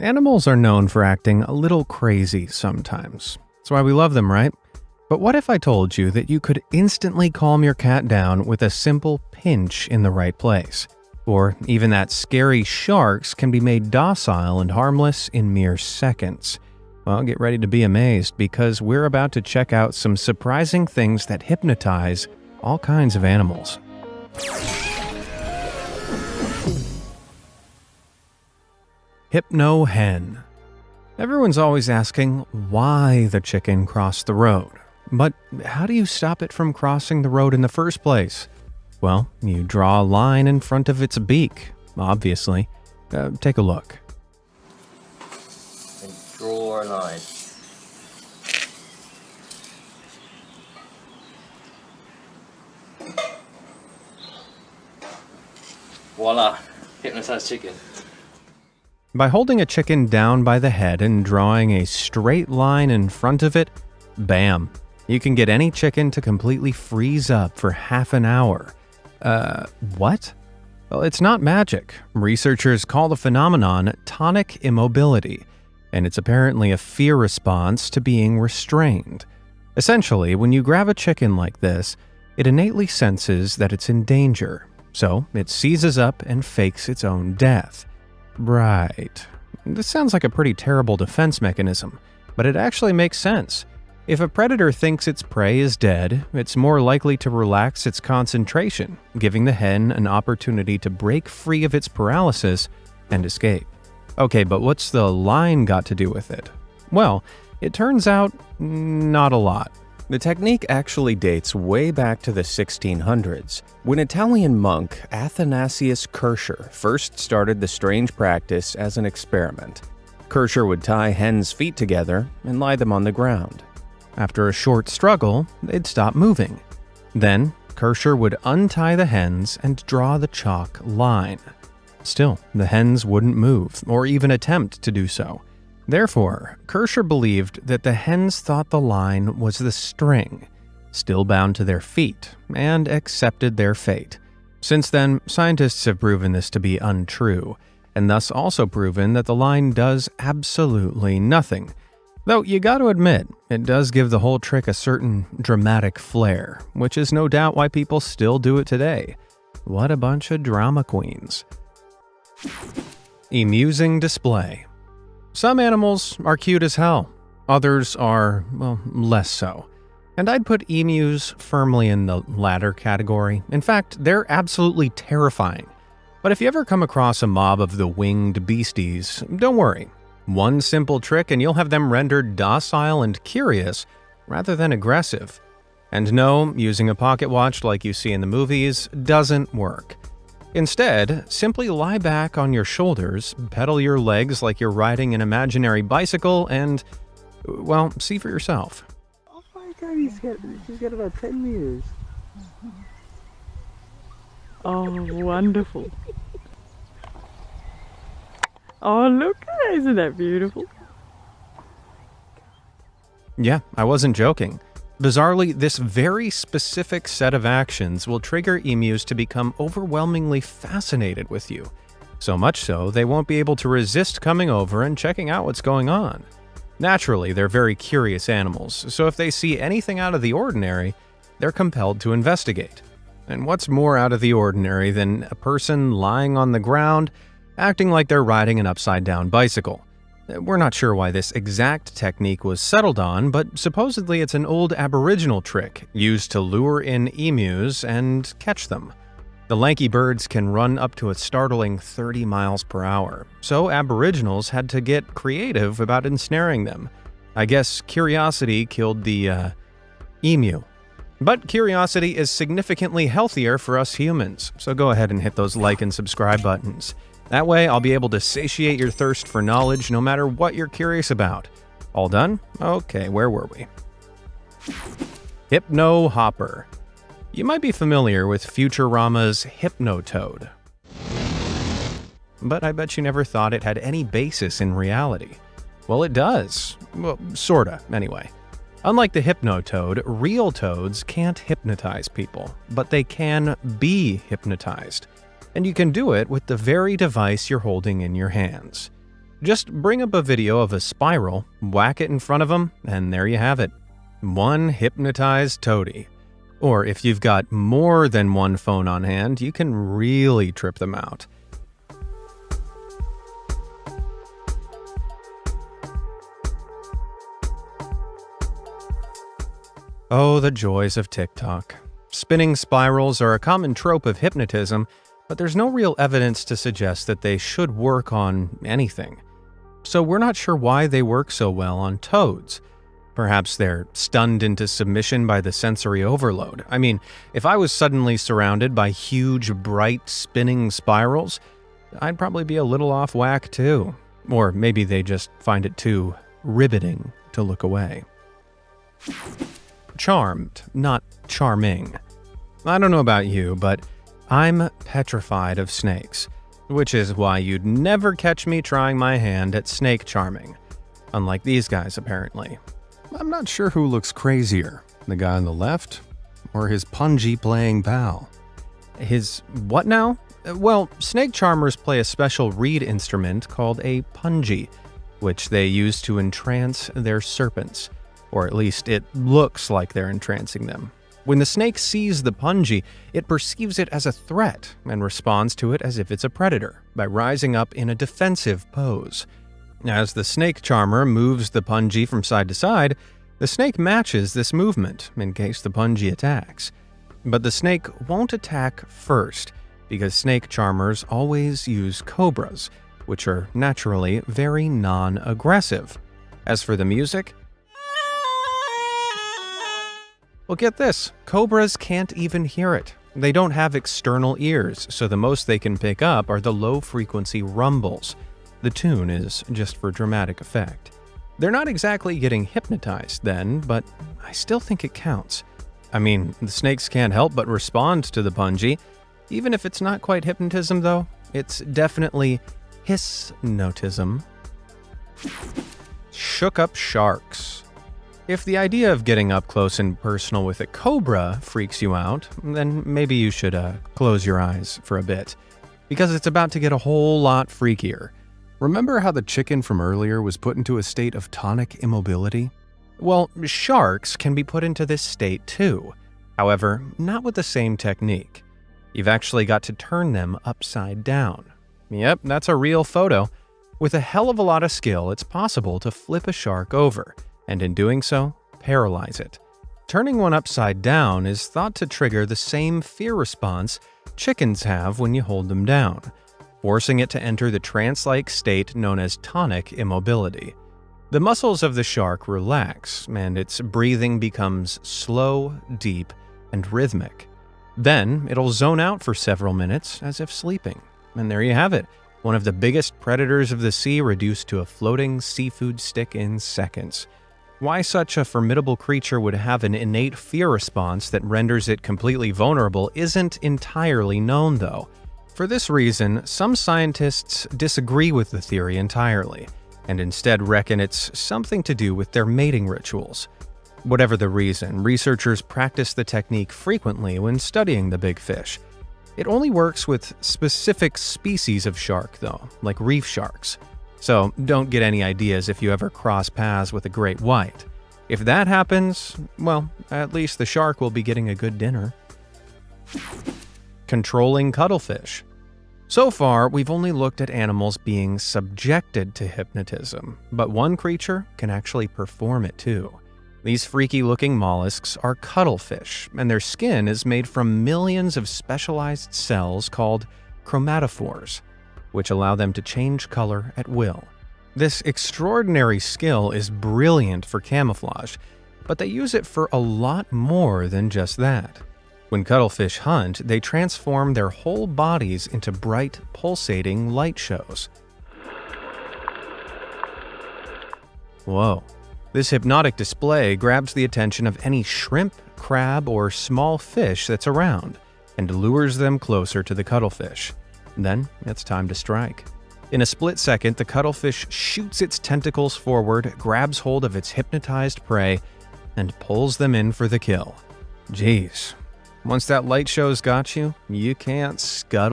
Animals are known for acting a little crazy sometimes. That's why we love them, right? But what if I told you that you could instantly calm your cat down with a simple pinch in the right place? Or even that scary sharks can be made docile and harmless in mere seconds. Well, get ready to be amazed because we're about to check out some surprising things that hypnotize all kinds of animals. Hypno hen. Everyone's always asking why the chicken crossed the road. But how do you stop it from crossing the road in the first place? Well, you draw a line in front of its beak, obviously. Take a look. And draw a line. Voila! Hypnotized chicken. By holding a chicken down by the head and drawing a straight line in front of it, bam! You can get any chicken to completely freeze up for half an hour. What? Well, it's not magic. Researchers call the phenomenon tonic immobility, and it's apparently a fear response to being restrained. Essentially, when you grab a chicken like this, it innately senses that it's in danger, so it seizes up and fakes its own death. Right. This sounds like a pretty terrible defense mechanism, but it actually makes sense. If a predator thinks its prey is dead, it's more likely to relax its concentration, giving the hen an opportunity to break free of its paralysis and escape. Okay, but what's the line got to do with it? Well, it turns out not a lot. The technique actually dates way back to the 1600s, when Italian monk Athanasius Kircher first started the strange practice as an experiment. Kircher would tie hens' feet together and lie them on the ground. After a short struggle, they'd stop moving. Then, Kircher would untie the hens and draw the chalk line. Still, the hens wouldn't move or even attempt to do so. Therefore, Kircher believed that the hens thought the line was the string, still bound to their feet, and accepted their fate. Since then, scientists have proven this to be untrue, and thus also proven that the line does absolutely nothing. Though you gotta admit, it does give the whole trick a certain dramatic flair, which is no doubt why people still do it today. What a bunch of drama queens. Amusing display. Some animals are cute as hell. Others are, well, less so. And I'd put emus firmly in the latter category. In fact, they're absolutely terrifying. But if you ever come across a mob of the winged beasties, don't worry. One simple trick and you'll have them rendered docile and curious rather than aggressive. And no, using a pocket watch like you see in the movies doesn't work. Instead, simply lie back on your shoulders, pedal your legs like you're riding an imaginary bicycle, and, well, see for yourself. Oh my god, she's got about 10 meters. Oh, wonderful. Oh, look, isn't that beautiful? Yeah, I wasn't joking. Bizarrely, this very specific set of actions will trigger emus to become overwhelmingly fascinated with you. So much so, they won't be able to resist coming over and checking out what's going on. Naturally, they're very curious animals, so if they see anything out of the ordinary, they're compelled to investigate. And what's more out of the ordinary than a person lying on the ground, acting like they're riding an upside-down bicycle? We're not sure why this exact technique was settled on, but supposedly it's an old Aboriginal trick used to lure in emus and catch them. The lanky birds can run up to a startling 30 miles per hour, so Aboriginals had to get creative about ensnaring them. I guess curiosity killed the, emu. But curiosity is significantly healthier for us humans, so go ahead and hit those like and subscribe buttons. That way, I'll be able to satiate your thirst for knowledge no matter what you're curious about. All done? Okay, where were we? Hypno hopper. You might be familiar with Futurama's Hypnotoad. But I bet you never thought it had any basis in reality. Well, it does. Well, sorta, anyway. Unlike the Hypnotoad, real toads can't hypnotize people, but they can be hypnotized. And you can do it with the very device you're holding in your hands. Just bring up a video of a spiral, whack it in front of them, and there you have it. One hypnotized toady. Or if you've got more than one phone on hand, you can really trip them out. Oh, the joys of TikTok. Spinning spirals are a common trope of hypnotism, but there's no real evidence to suggest that they should work on anything. So we're not sure why they work so well on toads. Perhaps they're stunned into submission by the sensory overload. I mean, if I was suddenly surrounded by huge, bright, spinning spirals, I'd probably be a little off whack too. Or maybe they just find it too riveting to look away. Charmed, not charming. I don't know about you, but I'm petrified of snakes, which is why you'd never catch me trying my hand at snake charming. Unlike these guys, apparently. I'm not sure who looks crazier, the guy on the left or his punji playing pal. His what now? Well, snake charmers play a special reed instrument called a punji, which they use to entrance their serpents. Or at least it looks like they're entrancing them. When the snake sees the punji, it perceives it as a threat and responds to it as if it's a predator by rising up in a defensive pose. As the snake charmer moves the punji from side to side, the snake matches this movement in case the punji attacks. But the snake won't attack first because snake charmers always use cobras, which are naturally very non-aggressive. As for the music, well, get this, cobras can't even hear it. They don't have external ears, so the most they can pick up are the low-frequency rumbles. The tune is just for dramatic effect. They're not exactly getting hypnotized then, but I still think it counts. I mean, the snakes can't help but respond to the punji. Even if it's not quite hypnotism, though, it's definitely hypnotism. Shook up sharks. If the idea of getting up close and personal with a cobra freaks you out, then maybe you should close your eyes for a bit, because it's about to get a whole lot freakier. Remember how the chicken from earlier was put into a state of tonic immobility? Well, sharks can be put into this state too. However, not with the same technique. You've actually got to turn them upside down. Yep, that's a real photo. With a hell of a lot of skill, it's possible to flip a shark over, and in doing so, paralyze it. Turning one upside down is thought to trigger the same fear response chickens have when you hold them down, forcing it to enter the trance-like state known as tonic immobility. The muscles of the shark relax, and its breathing becomes slow, deep, and rhythmic. Then, it'll zone out for several minutes as if sleeping. And there you have it, one of the biggest predators of the sea reduced to a floating seafood stick in seconds. Why such a formidable creature would have an innate fear response that renders it completely vulnerable isn't entirely known, though. For this reason, some scientists disagree with the theory entirely, and instead reckon it's something to do with their mating rituals. Whatever the reason, researchers practice the technique frequently when studying the big fish. It only works with specific species of shark, though, like reef sharks. So don't get any ideas if you ever cross paths with a great white. If that happens, well, at least the shark will be getting a good dinner. Controlling cuttlefish. So far, we've only looked at animals being subjected to hypnotism, but one creature can actually perform it too. These freaky-looking mollusks are cuttlefish, and their skin is made from millions of specialized cells called chromatophores, which allow them to change color at will. This extraordinary skill is brilliant for camouflage, but they use it for a lot more than just that. When cuttlefish hunt, they transform their whole bodies into bright, pulsating light shows. Whoa. This hypnotic display grabs the attention of any shrimp, crab, or small fish that's around and lures them closer to the cuttlefish. Then it's time to strike. In a split second, the cuttlefish shoots its tentacles forward, grabs hold of its hypnotized prey, and pulls them in for the kill. Jeez. Once that light show's got you, you can't scuttle.